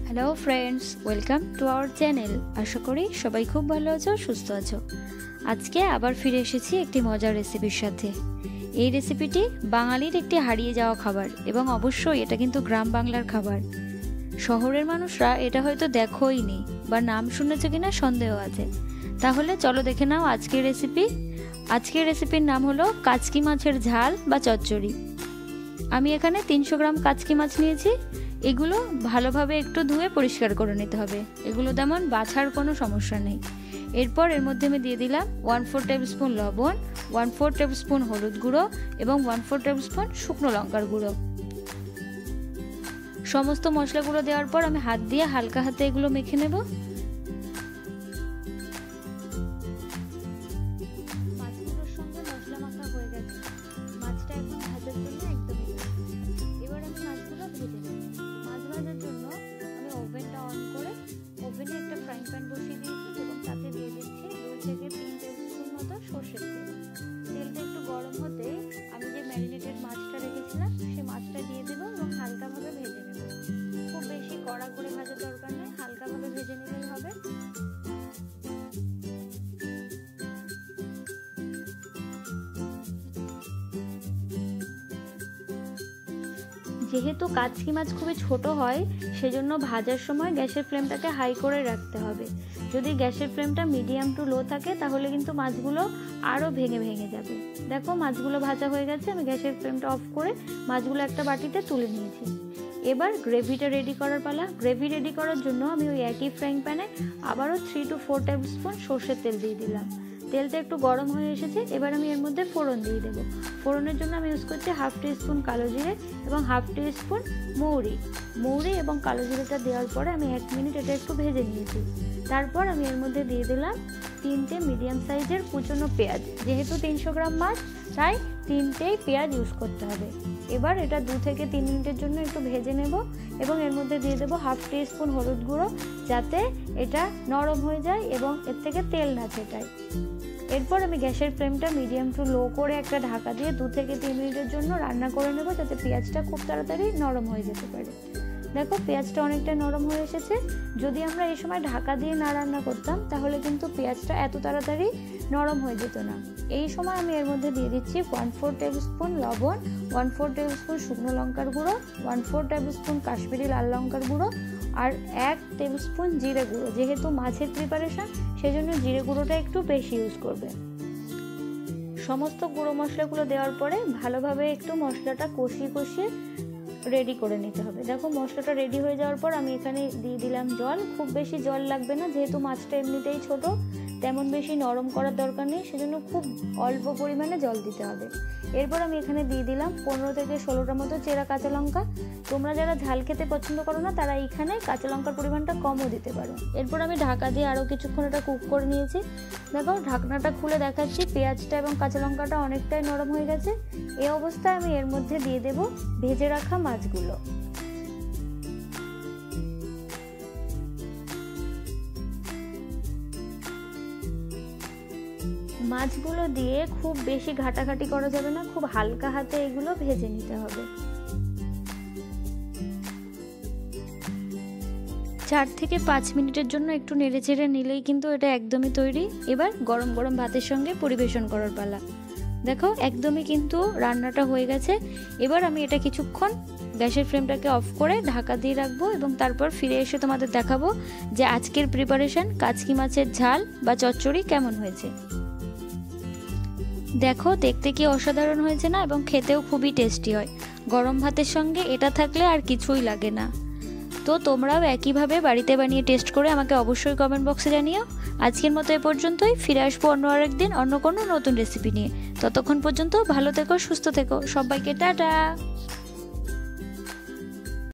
Hello friends, welcome to our channel. আশা করি সবাই খুব ভালো আছো, সুস্থ আছো। আজকে আবার ফিরে এসেছি একটি মজার রেসিপির সাথে। এই রেসিপিটি বাঙালির একটি হারিয়ে যাওয়া খাবার এবং অবশ্যই এটা কিন্তু গ্রাম বাংলার খাবার। শহরের মানুষরা এটা হয়তো দেখোই নি বা নাম শুনেছে কিনা সন্দেহ আছে। তাহলে চলো দেখে নাও আজকের রেসিপি। আজকের রেসিপির নাম হলো কাচকি মাছের ঝাল বা চচ্চড়ি। আমি এখানে 300 গ্রাম কাচকি মাছ নিয়েছি। এগুলো ভালোভাবে একটু ধুয়ে পরিষ্কার করে নিতে হবে। এগুলো তেমন বাছার কোনো সমস্যা নেই। এরপর এর মধ্যে আমি দিয়ে দিলাম 1/4 টেবিল স্পুন লবণ, 1/4 টেবিল স্পুন হলুদ গুঁড়ো এবং 1/4 টেবিল স্পুন শুকনো লঙ্কার গুঁড়ো। সমস্ত মশলাগুলো দেওয়ার পর আমি হাত দিয়ে হালকা হাতে এগুলো মেখে নেব। মাছগুলোর সঙ্গে মশলা মাখা হয়ে গেছে। মাছটা এখন ভাজার জন্য একদমই এবার আমি মাছগুলো ভেজে নেব। মাছ ভাজার জন্য আমি ওভেনটা অন করে ওভেনে একটা ফ্রাইং প্যান বসিয়ে দিয়েছি এবং তাতে দিয়ে দিচ্ছি 2 থেকে 3 টেবিল স্পুন মতো সর্ষের তেল। তেলটা একটু গরম হতে আমি যে ম্যারিনেটেড মাছটা রেখেছিলাম সেই মাছটা দিয়ে দেব এবং হালকাভাবে ভেজে নেব। খুব বেশি কড়া করে ভাজার দরকার নেই, হালকাভাবে ভেজে নিলেই হবে। যেহেতু কাচকি মাছ খুবই ছোট হয়, সেজন্য ভাজার সময় গ্যাসের ফ্লেমটাকে হাই করে রাখতে হবে। যদি গ্যাসের ফ্লেমটা মিডিয়াম টু লো থাকে তাহলে কিন্তু মাছগুলো আরও ভেঙে ভেঙে যাবে। দেখো মাছগুলো ভাজা হয়ে গেছে। আমি গ্যাসের ফ্লেমটা অফ করে মাছগুলো একটা বাটিতে তুলে নিয়েছি। এবার গ্রেভিটা রেডি করার পালা। গ্রেভি রেডি করার জন্য আমি ওই একই ফ্রাইং প্যানে আবারও 3 to 4 টেবিল স্পুন সর্ষের তেল দিয়ে দিলাম। তেলটা একটু গরম হয়ে এসেছে। এবার আমি এর মধ্যে ফোড়ন দিয়ে দেবো। ফোড়নের জন্য আমি ইউজ করছি 1/2 টিস্পুন কালো জিরে এবং 1/2 টিস্পুন মৌরি এবং কালো জিরেটা দেওয়ার পরে আমি 1 মিনিট এটা একটু ভেজে নিয়েছি। তারপর আমি এর মধ্যে দিয়ে দিলাম 3টে মিডিয়াম সাইজের কুচনো পেঁয়াজ। যেহেতু 300 গ্রাম মাছ, তাই 3টেই পেঁয়াজ ইউজ করতে হবে। এবার এটা 2 থেকে 3 মিনিটের জন্য একটু ভেজে নেব এবং এর মধ্যে দিয়ে দেবো 1/2 টিস্পুন হলুদ গুঁড়ো, যাতে এটা নরম হয়ে যায় এবং এর থেকে তেল না ছেটায়। এরপর আমি গ্যাসের ফ্লেমটা মিডিয়াম টু লো করে একটা ঢাকা দিয়ে 2 থেকে 3 মিনিটের জন্য রান্না করে নেব, যাতে পেঁয়াজটা খুব তাড়াতাড়ি নরম হয়ে যেতে পারে। দেখো পেঁয়াজটা অনেকটা নরম হয়ে এসেছে। যদি আমরা এই সময় ঢাকা দিয়ে না রান্না করতাম তাহলে কিন্তু পেঁয়াজটা এত তাড়াতাড়ি নরম হয়ে যেত না। এই সময় আমি এর মধ্যে দিয়ে দিচ্ছি 1/4 টেবিল স্পুন লবণ, 1/4 টেবিল স্পুন শুকনো লঙ্কার গুঁড়ো, 1/4 টেবিল স্পুন কাশ্মীরি লাল লঙ্কার গুঁড়ো আর 1 টেবিল স্পুন জিরে গুঁড়ো। যেহেতু মাছের প্রিপারেশন, সেজন্য জিরে গুঁড়োটা একটু বেশি ইউজ করবে। সমস্ত গুঁড়ো মশলাগুলো দেওয়ার পরে ভালোভাবে একটু মশলাটা কষিয়ে রেডি করে নিতে হবে। দেখো মশলাটা রেডি হয়ে যাওয়ার পর আমি এখানে দিয়ে দিলাম জল। খুব বেশি জল লাগবে না, যেহেতু মাছটা এমনিতেই ছোট, তেমন বেশি নরম করার দরকার নেই, সেজন্য খুব অল্প পরিমাণে জল দিতে হবে। এরপর আমি এখানে দিয়ে দিলাম 15 থেকে 16টা মতো চেরা কাঁচা লঙ্কা। তোমরা যারা ঝাল খেতে পছন্দ করো না তারা এইখানে কাঁচা লঙ্কার পরিমাণটা কমও দিতে পারো। এরপর আমি ঢাকা দিয়ে আরও কিছুক্ষণ এটা কুক করে নিয়েছি। দেখো ঢাকনাটা খুলে দেখাচ্ছি, পেঁয়াজটা এবং কাঁচা লঙ্কাটা অনেকটাই নরম হয়ে গেছে। এই অবস্থায় আমি এর মধ্যে দিয়ে দেব ভেজে রাখা মাছগুলো। মাছগুলো দিয়ে খুব বেশি ঘাটাঘাটি করা যাবে না, খুব হালকা হাতে এগুলো ভেজে নিতে হবে। 4 থেকে 5 মিনিটের জন্য একটু নেড়েচেড়ে নিলেই কিন্তু এটা একদমই তৈরি। এবার গরম গরম ভাতের সঙ্গে পরিবেশন করার পালা। দেখো একদমই কিন্তু রান্নাটা হয়ে গেছে। এবার আমি এটা কিছুক্ষণ গ্যাসের ফ্লেমটাকে অফ করে ঢাকা দিয়ে রাখবো এবং তারপর ফিরে এসে তোমাদের দেখাবো যে আজকের প্রিপারেশন কাচকি মাছের ঝাল বা চচ্চড়ি কেমন হয়েছে। দেখো দেখতে কি অসাধারণ হয়েছে না, এবং খেতেও খুবই টেস্টি হয়। গরম ভাতের সঙ্গে এটা থাকলে আর কিছুই লাগে না। তো তোমরাও একইভাবে বাড়িতে বানিয়ে টেস্ট করে আমাকে অবশ্যই কমেন্ট বক্সে জানিও। আজকের মতো এ পর্যন্তই। ফিরে আসবো অন্য আরেকদিন অন্য কোনো নতুন রেসিপি নিয়ে। ততক্ষণ পর্যন্ত ভালো থেকো, সুস্থ থেকো। সবাইকে টাটা।